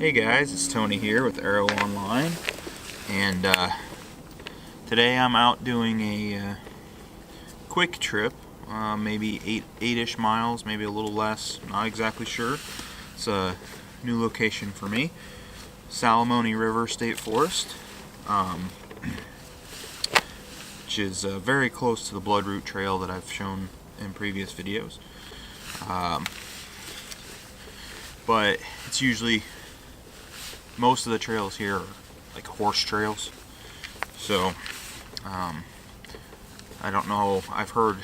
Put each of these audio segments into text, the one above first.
Hey guys, it's Tony here with ARO-Online, and today I'm out doing a quick trip, maybe eight-ish miles, maybe a little less, not exactly sure. It's a new location for me, Salamone River State Forest, which is very close to the Bloodroot Trail that I've shown in previous videos. But it's usually, most of the trails here are like horse trails, so I don't know, I've heard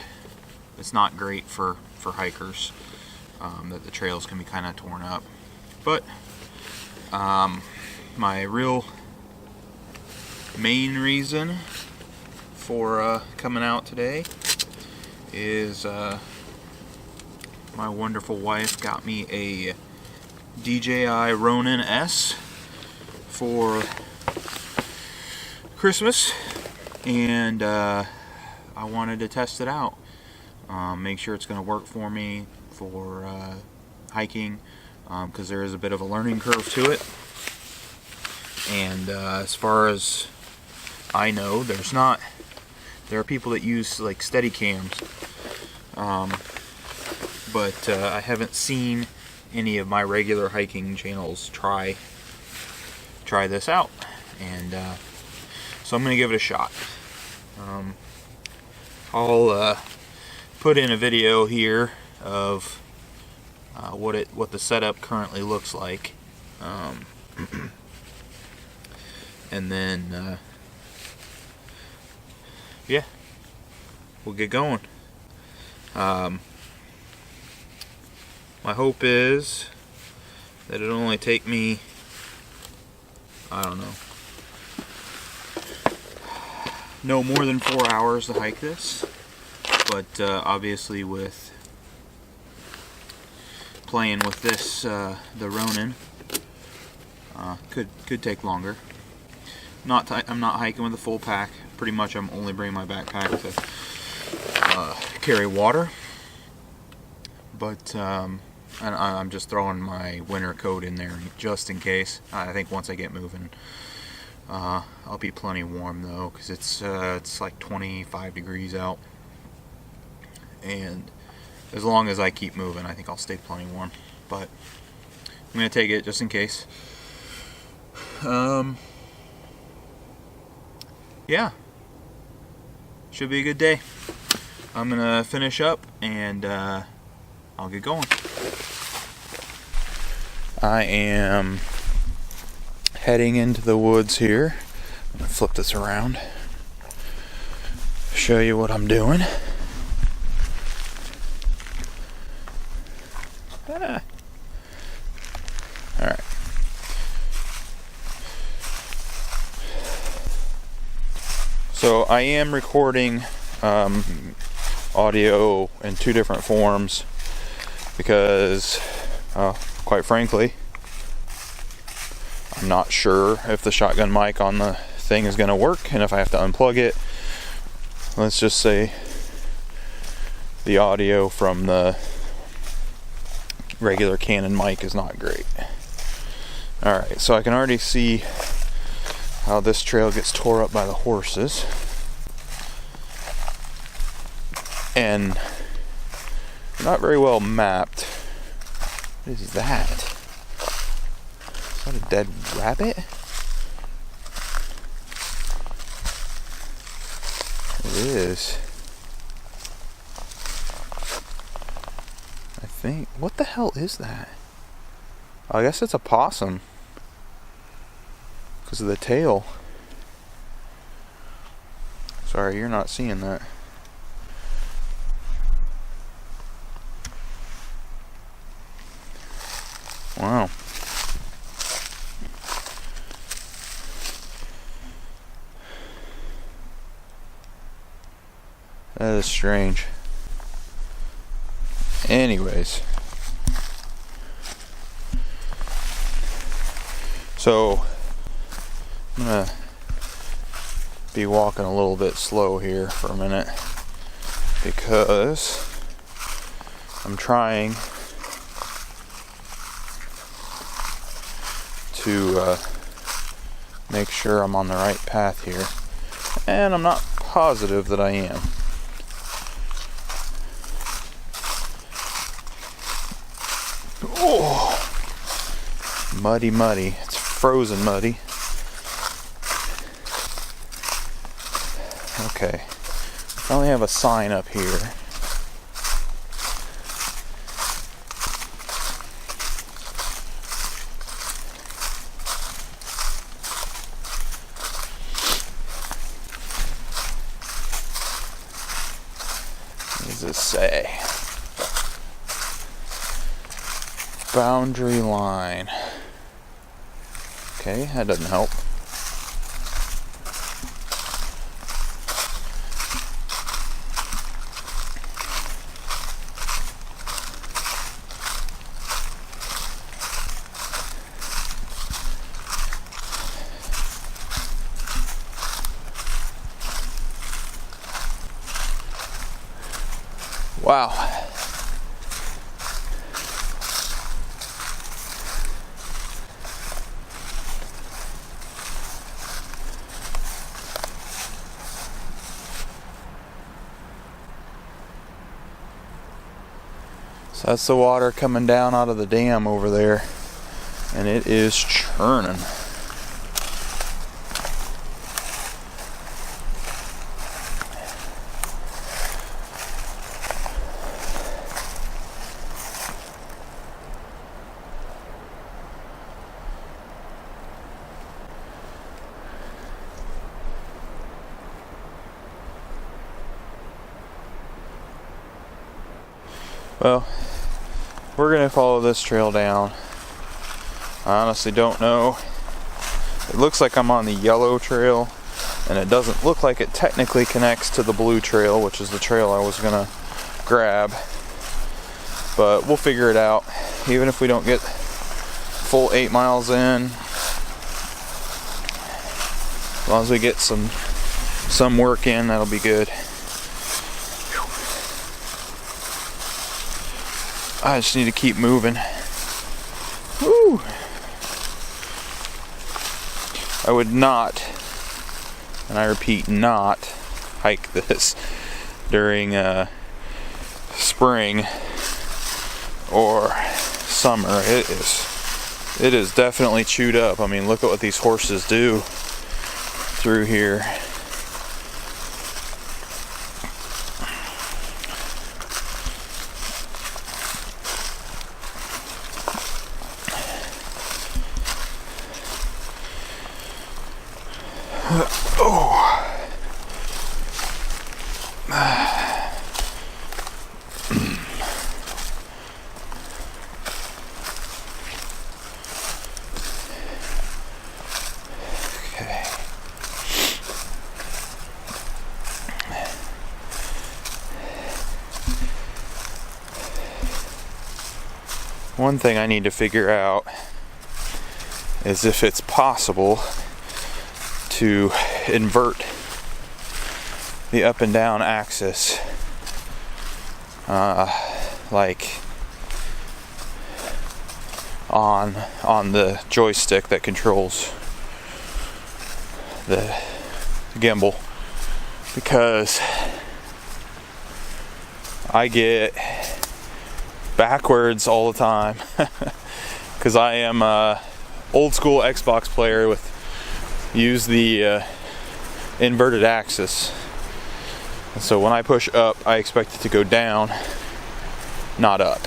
it's not great for hikers, that the trails can be kind of torn up. But my real main reason for coming out today is my wonderful wife got me a DJI Ronin S for Christmas, and I wanted to test it out, make sure it's going to work for me for hiking, because there is a bit of a learning curve to it. And as far as I know, there are people that use like steady cams, but I haven't seen any of my regular hiking channels try this out, and so I'm gonna give it a shot. I'll put in a video here of what the setup currently looks like, and then yeah, we'll get going. My hope is that it'll only take me, I don't know, no more than 4 hours to hike this, but obviously with playing with this, the Ronin, could take longer. I'm not hiking with a full pack. Pretty much I'm only bringing my backpack to carry water, but I'm just throwing my winter coat in there just in case. I think once I get moving, I'll be plenty warm though, because it's like 25 degrees out, and as long as I keep moving, I think I'll stay plenty warm. But I'm gonna take it just in case. Yeah, should be a good day. I'm gonna finish up and I'll get going. I am heading into the woods here. I'm gonna flip this around, show you what I'm doing. Alright. So I am recording audio in two different forms because, quite frankly, I'm not sure if the shotgun mic on the thing is going to work, and if I have to unplug it. Let's just say the audio from the regular Canon mic is not great. Alright, so I can already see how this trail gets tore up by the horses, and not very well mapped. What is that? Is that a dead rabbit? It is. I think. What the hell is that? I guess it's a possum, because of the tail. Sorry, you're not seeing that. Wow. That is strange. Anyways. So I'm gonna be walking a little bit slow here for a minute because I'm trying to make sure I'm on the right path here. And I'm not positive that I am. Oh, muddy, muddy. It's frozen muddy. Okay, I only have a sign up here. What does this say? Boundary line. Okay, that doesn't help. Wow. So that's the water coming down out of the dam over there, and it is churning. Well, we're gonna follow this trail down. I honestly don't know. It looks like I'm on the yellow trail, and it doesn't look like it technically connects to the blue trail, which is the trail I was gonna grab. But we'll figure it out. Even if we don't get full 8 miles in, as long as we get some work in, that'll be good. I just need to keep moving. Woo! I would not, and I repeat, not hike this during spring or summer. It is definitely chewed up. I mean, look at what these horses do through here. One thing I need to figure out is if it's possible to invert the up and down axis, like on the joystick that controls the gimbal, because I get backwards all the time because I am a old school Xbox player use the inverted axis, and so when I push up I expect it to go down, not up.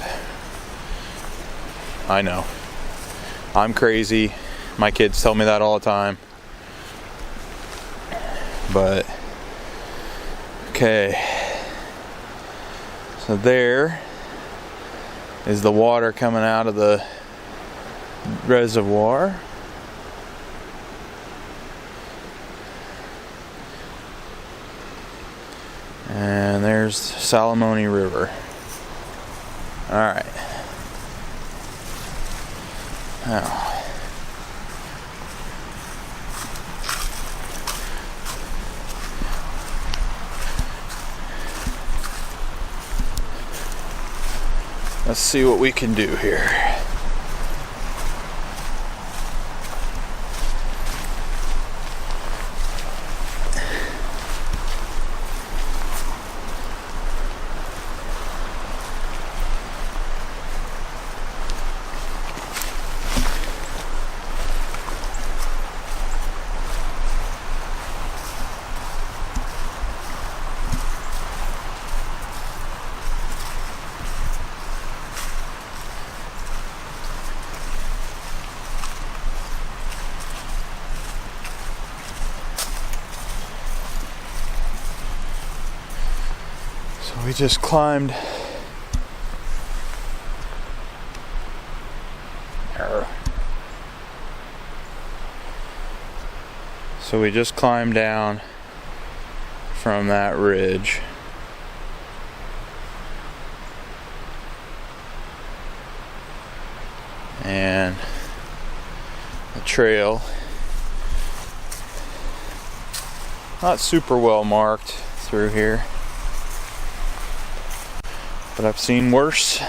I know, I'm crazy, my kids tell me that all the time, but okay, so there is the water coming out of the reservoir. And there's Salamone River. Alright. Now, let's see what we can do here. So we just climbed. So we just climbed down from that ridge. And the trail, not super well marked through here, but I've seen worse.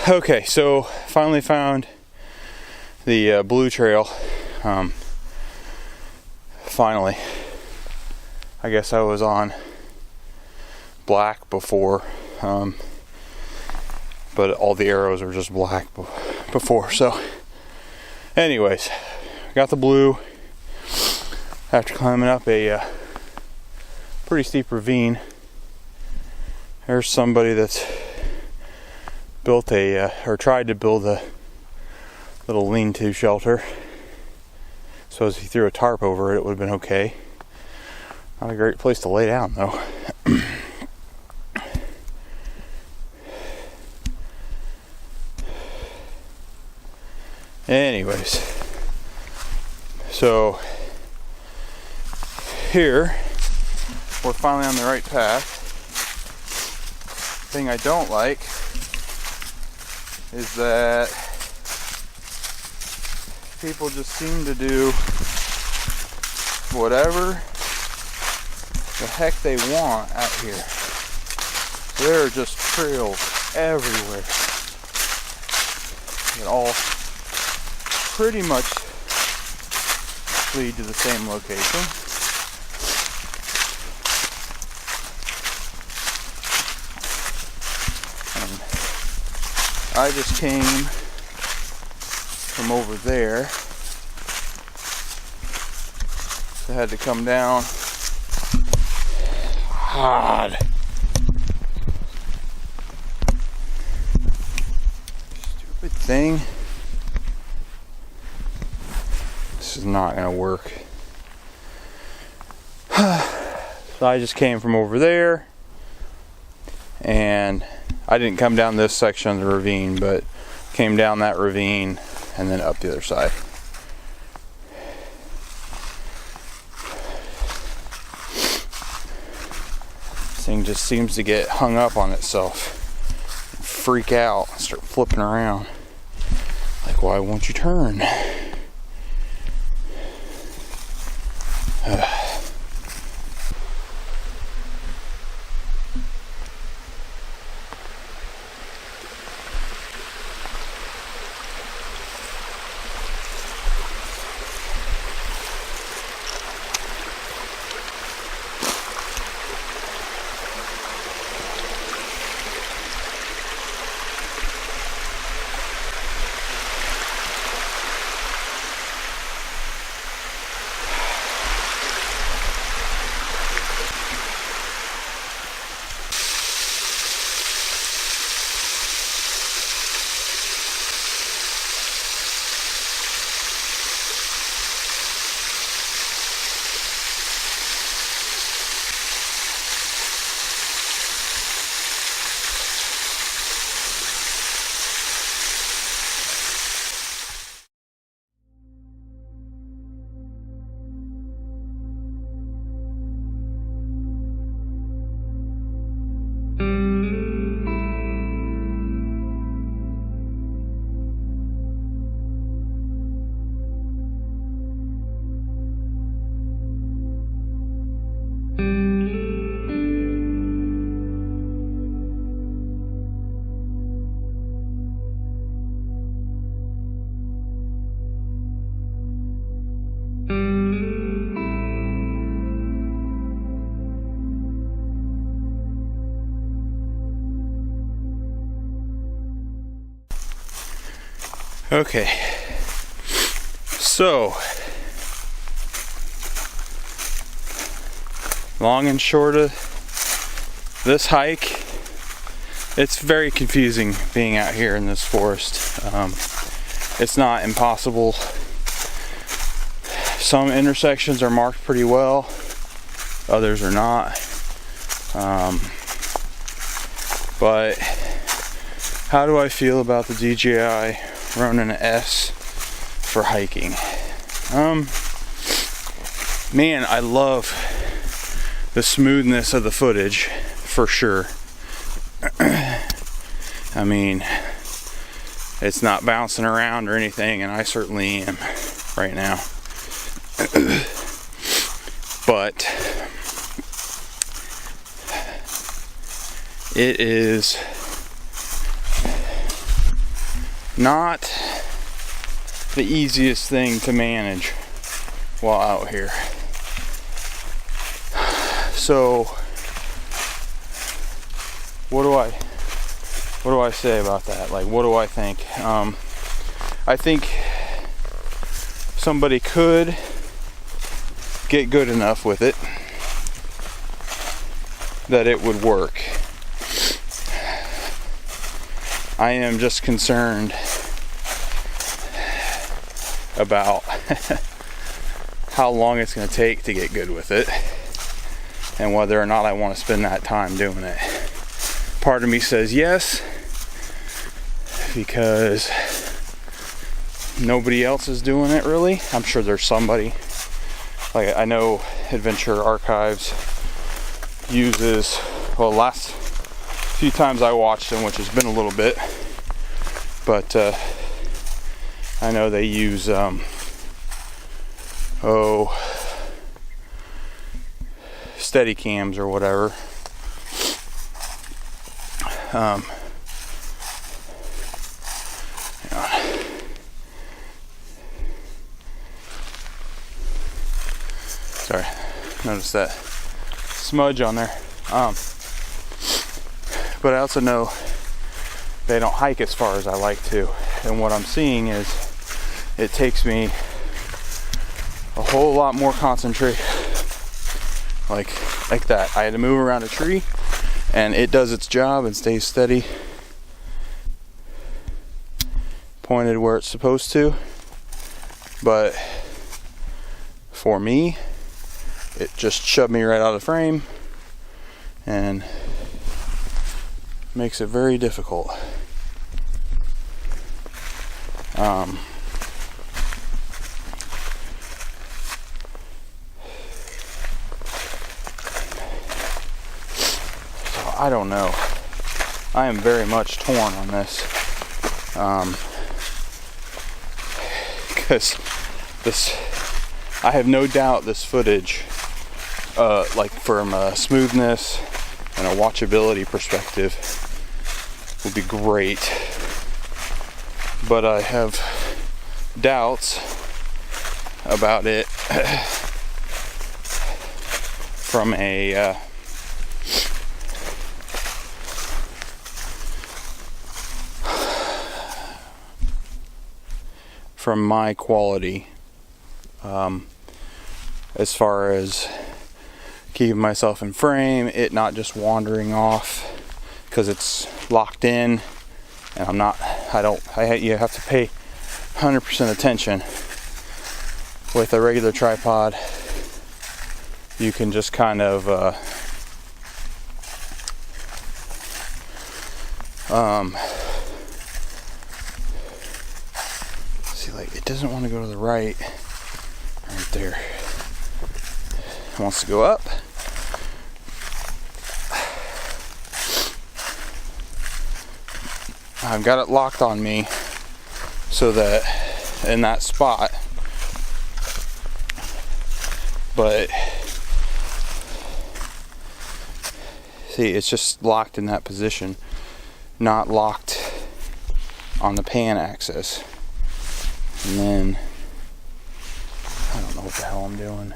Okay, so finally found the blue trail. Finally. I guess I was on black before, but all the arrows were just black before. So anyways, got the blue after climbing up a pretty steep ravine. There's somebody that's built or tried to build a little lean-to shelter. So as he threw a tarp over it, it would have been okay. Not a great place to lay down though. Anyways, so here we're finally on the right path. Thing I don't like is that people just seem to do whatever the heck they want out here. There are just trails everywhere that all pretty much lead to the same location. I just came from over there, so I had to come down. God. Stupid thing. This is not gonna work. So I just came from over there, and I didn't come down this section of the ravine, but came down that ravine and then up the other side. This thing just seems to get hung up on itself, freak out, start flipping around. Like, why won't you turn? Okay, so long and short of this hike, it's very confusing being out here in this forest. It's not impossible. Some intersections are marked pretty well, others are not. But how do I feel about the DJI Ronin S for hiking? Man, I love the smoothness of the footage, for sure. I mean, it's not bouncing around or anything, and I certainly am right now. But it is not the easiest thing to manage while out here. So what do I say about that? Like, what do I think? I think somebody could get good enough with it that it would work. I am just concerned about how long it's going to take to get good with it, and whether or not I want to spend that time doing it. Part of me says yes, because nobody else is doing it really. I'm sure there's somebody. Like, I know Adventure Archives uses, well, last few times I watched them, which has been a little bit, but I know they use steady cams or whatever. Sorry, notice that smudge on there. But I also know they don't hike as far as I like to, and what I'm seeing is it takes me a whole lot more concentration, like that. I had to move around a tree, and it does its job and stays steady, pointed where it's supposed to. But for me, it just shoved me right out of the frame and makes it very difficult. So I don't know. I am very much torn on this, because I have no doubt this footage, like from a smoothness and a watchability perspective, will be great. But I have doubts about it from a from my quality, as far as keeping myself in frame, it not just wandering off because it's locked in, and you have to pay 100% attention. With a regular tripod, you can just kind of see, like, it doesn't want to go to the right there. It wants to go up. I've got it locked on me so that in that spot, but see, it's just locked in that position, not locked on the pan axis. And then I don't know what the hell I'm doing.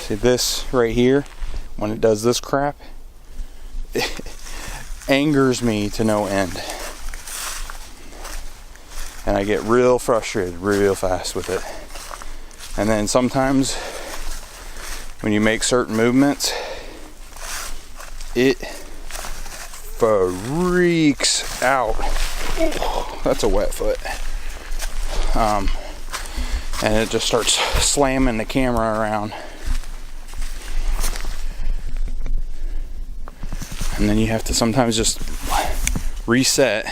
See this right here, when it does this crap, angers me to no end. And I get real frustrated real fast with it. And then sometimes when you make certain movements, it freaks out. That's a wet foot. And it just starts slamming the camera around. And then you have to sometimes just reset.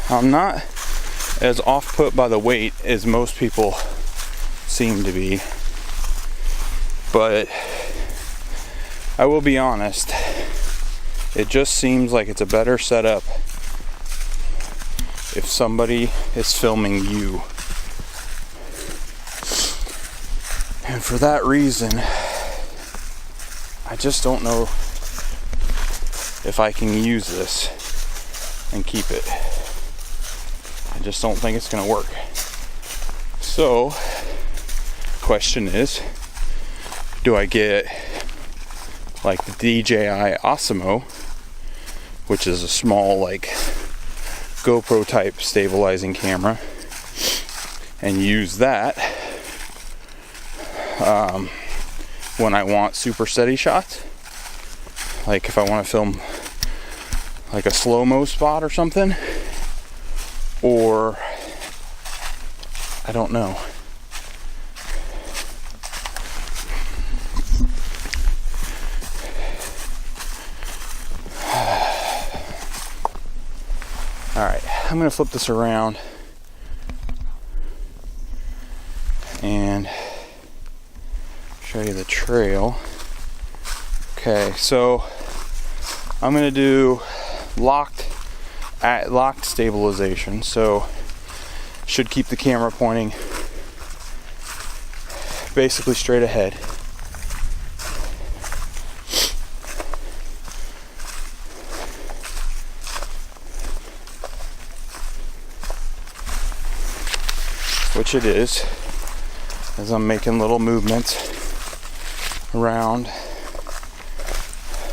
I'm not as off-put by the weight as most people seem to be, but I will be honest, it just seems like it's a better setup if somebody is filming you. And for that reason, I just don't know if I can use this and keep it. I just don't think it's gonna work. So, question is, do I get like the DJI Osmo, which is a small like GoPro type stabilizing camera, and use that when I want super steady shots, like if I want to film like a slow-mo spot or something, or I don't know. Alright, I'm going to flip this around and show you the trail. Okay, so I'm going to do locked stabilization, so should keep the camera pointing basically straight ahead. Which it is, as I'm making little movements around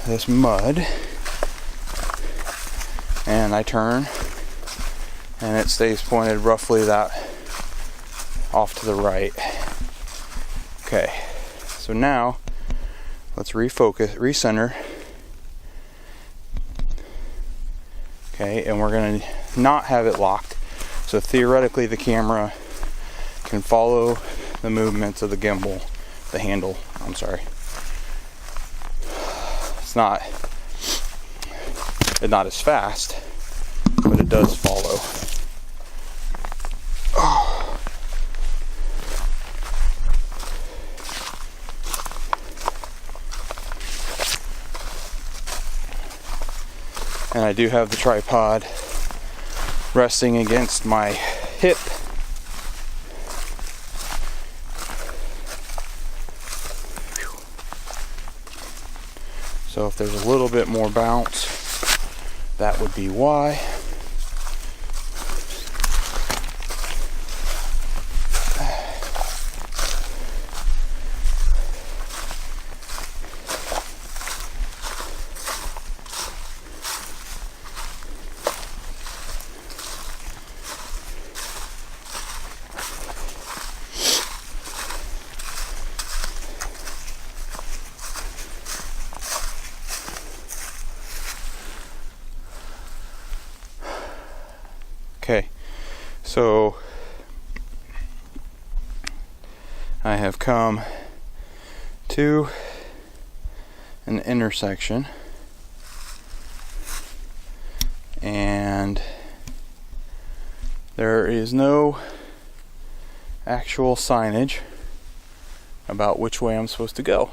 this mud, and I turn and it stays pointed roughly that off to the right. Okay, so now let's refocus, recenter. Okay, and we're going to not have it locked, so theoretically the camera can follow the movements of the gimbal, the handle, I'm sorry. It's not as fast, but it does follow. And I do have the tripod resting against my hip. So if there's a little bit more bounce, that would be why. Okay, so I have come to an intersection, and there is no actual signage about which way I'm supposed to go.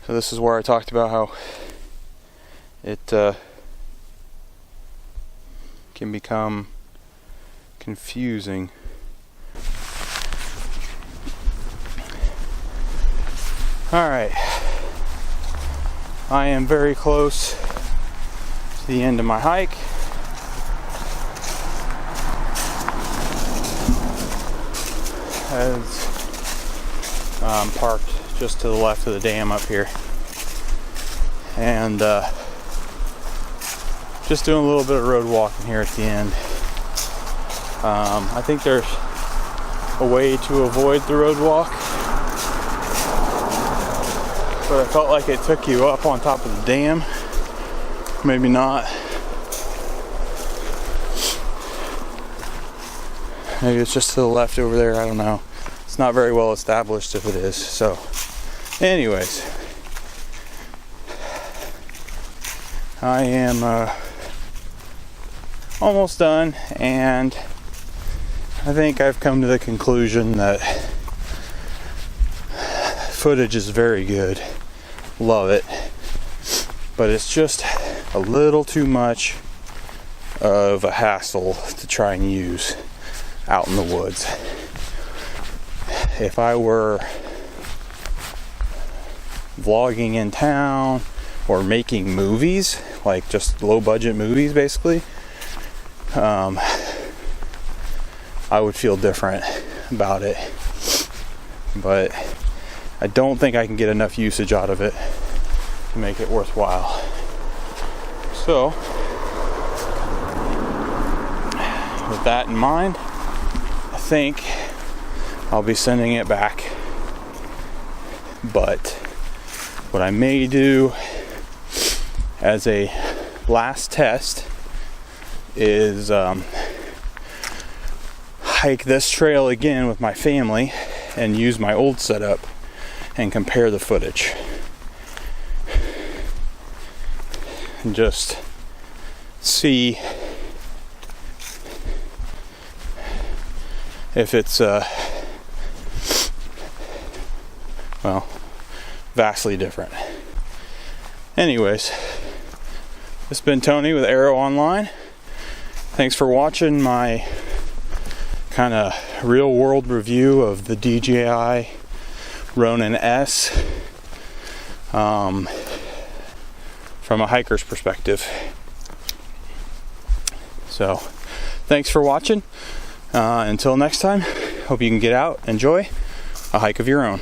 So this is where I talked about how it can become confusing. Alright, I am very close to the end of my hike. is parked just to the left of the dam up here, and just doing a little bit of road walking here at the end. I think there's a way to avoid the road walk, but I felt like it took you up on top of the dam. Maybe not. Maybe it's just to the left over there, I don't know. It's not very well established if it is. So anyways, I am almost done, and I think I've come to the conclusion that footage is very good. Love it. But it's just a little too much of a hassle to try and use out in the woods. If I were vlogging in town or making movies, like just low budget movies basically, I would feel different about it. But I don't think I can get enough usage out of it to make it worthwhile. So, with that in mind, I think I'll be sending it back. But what I may do as a last test is hike this trail again with my family and use my old setup and compare the footage. And just see if it's well, vastly different. Anyways, this has been Tony with ARO-Online. Thanks for watching my kind of real world review of the DJI Ronin S from a hiker's perspective. So thanks for watching. Until next time, hope you can get out, enjoy a hike of your own.